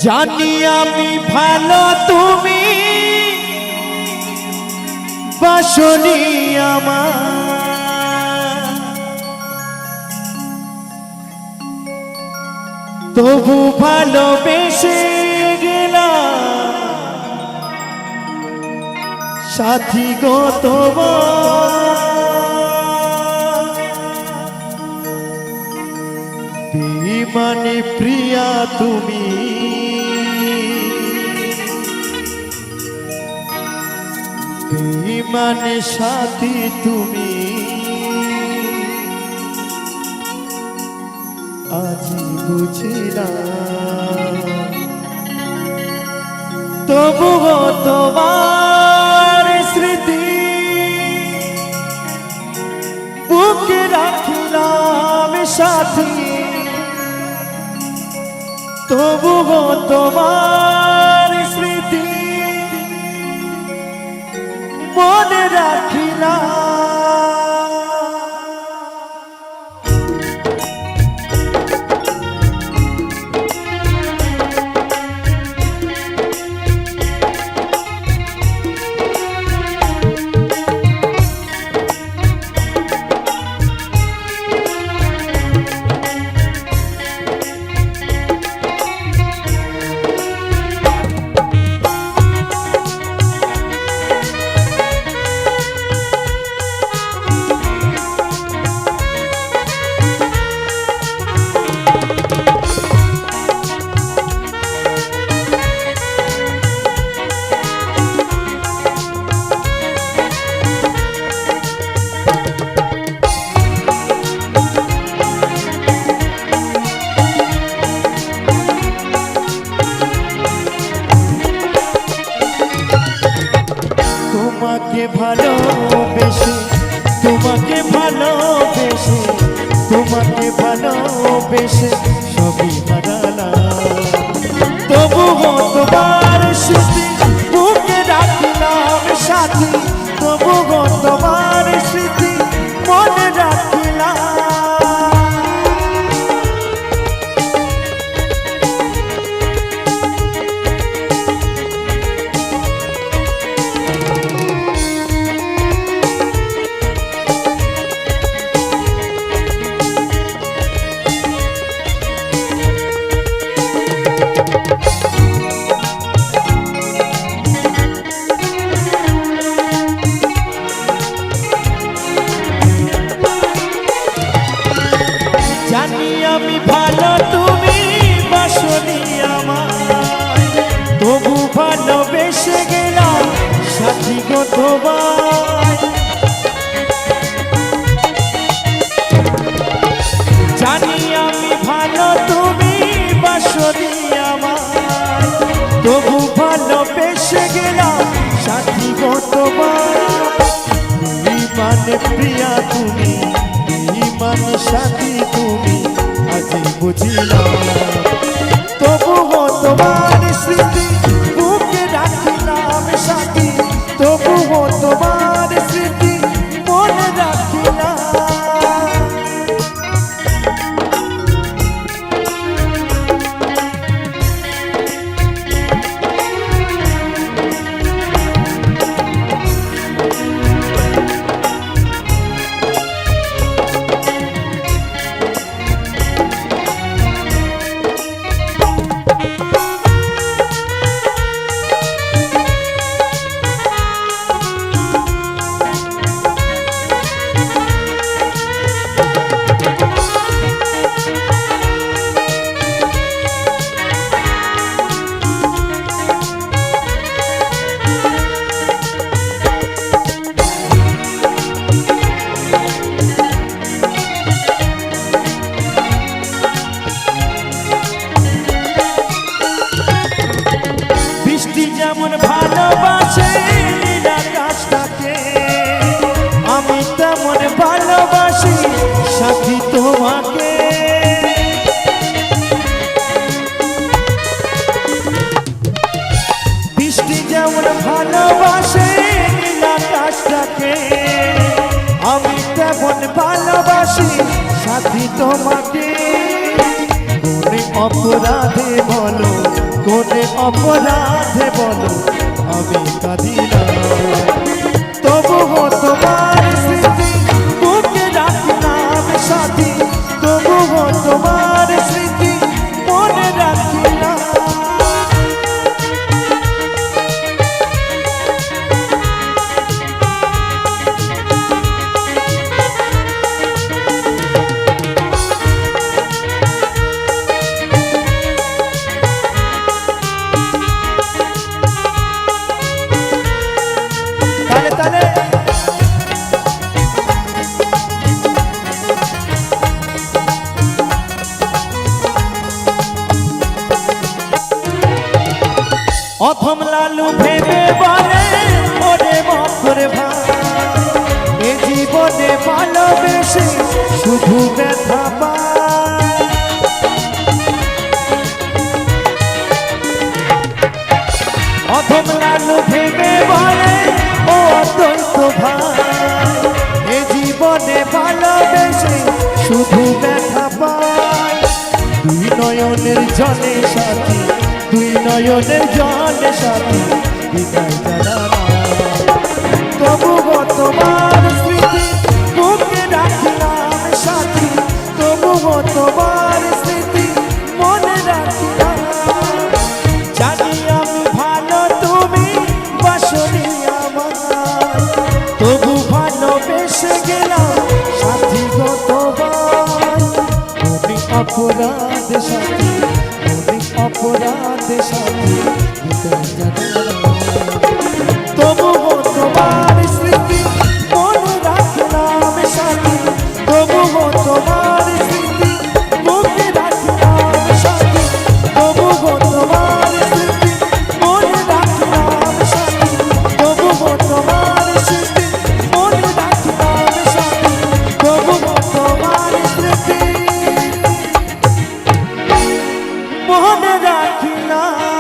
জানি আমি ভালো তুমি বাসনি আমার, তবু ভালোবেসে গেলাম সাথী গো তোমার। বেঈমানে প্রিয়া তুমি, বেঈমানে সাথী তুমি, আজি বুঝিলাম তবুও তোমার স্মৃতি বুকে রাখিলাম সাথী, তবুও তোমার স্মৃতি মনে রাখিলাম। তোমাকে ভালোবেসে, তোমাকে ভালোবেসে, তোমাকে ভালোবেসে সবই হারালাম, তবুও তোমার স্মৃতি বুকে রাখলাম সাথী, তবুও তোমার স্মৃতি মনে রাখলাম। জানি আমি ভালো তুমি বাসনি আমার, তবু ভালোবেসে গেলাম সাথী গো তোমার। জানি আমি ভালো তুমি বাসনি আমার, তবু ভালোবেসে গেলাম সাথী গো তোমার। বেঈমানে প্রিয়া তুমি, বেঈমানে সাথী তুমি, আজি বুঝিলাম তবুও তোমার স্মৃতি বুকে রাখিলাম সাথী, তবুও তোমার স্মৃতি মনে রাখিলাম। যেমন ভালোবাসে নীল আকাশটাকে, আমি তেমন ভালোবাসি সাথী তোমাকে। বৃষ্টি যেমন ভালোবাসে নীল আকাশটাকে, আমি তেমন ভালোবাসি সাথী তোমাকে। অপরাধে বলো, কোনে অপরাধে বলো আমি কাঁদি না। তবুও তোমার স্মৃতি বুকে রাখলাম সাথী, তবুও তোমার স্মৃতি মনে রাখি না। তালে তালে অথম লালু ভেবে বলে ওরে মকরে ভাই, এ জীবনে ভালোবেসে শুধু ব্যথা পায়। অথম লালু ভেবে বলে ও অদ্বৈত ভাই, এ জীবনে ভালোবেসে শুধু ব্যথা পায়। দুই নয়নের জলে সাথী, দুই নয়নের জলে সাথী বিদায় জানা। তবুও তোমার স্মৃতি বুকে রাখলাম সাথী, তবুও তোমার স্মৃতি মনে রাখলাম। জানি আমি ভালো তুমি বাসনি আমার, তবু ভালোবেসে গেলাম সাথী গো তোমার। তুমি অপরাধ সাথী, তুমি অপরাধ সাথী বিদায় জানা। তবুও তোমার স্মৃতি মনে রাখলাম সাথী, তবুও তোমার স্মৃতি মনে রাখলাম সাথী, তবুও তোমার স্মৃতি মনে রাখলাম সাথী, তবুও তোমার স্মৃতি মনে রাখলাম সাথী, তবুও তোমার স্মৃতি মনে রাখলাম।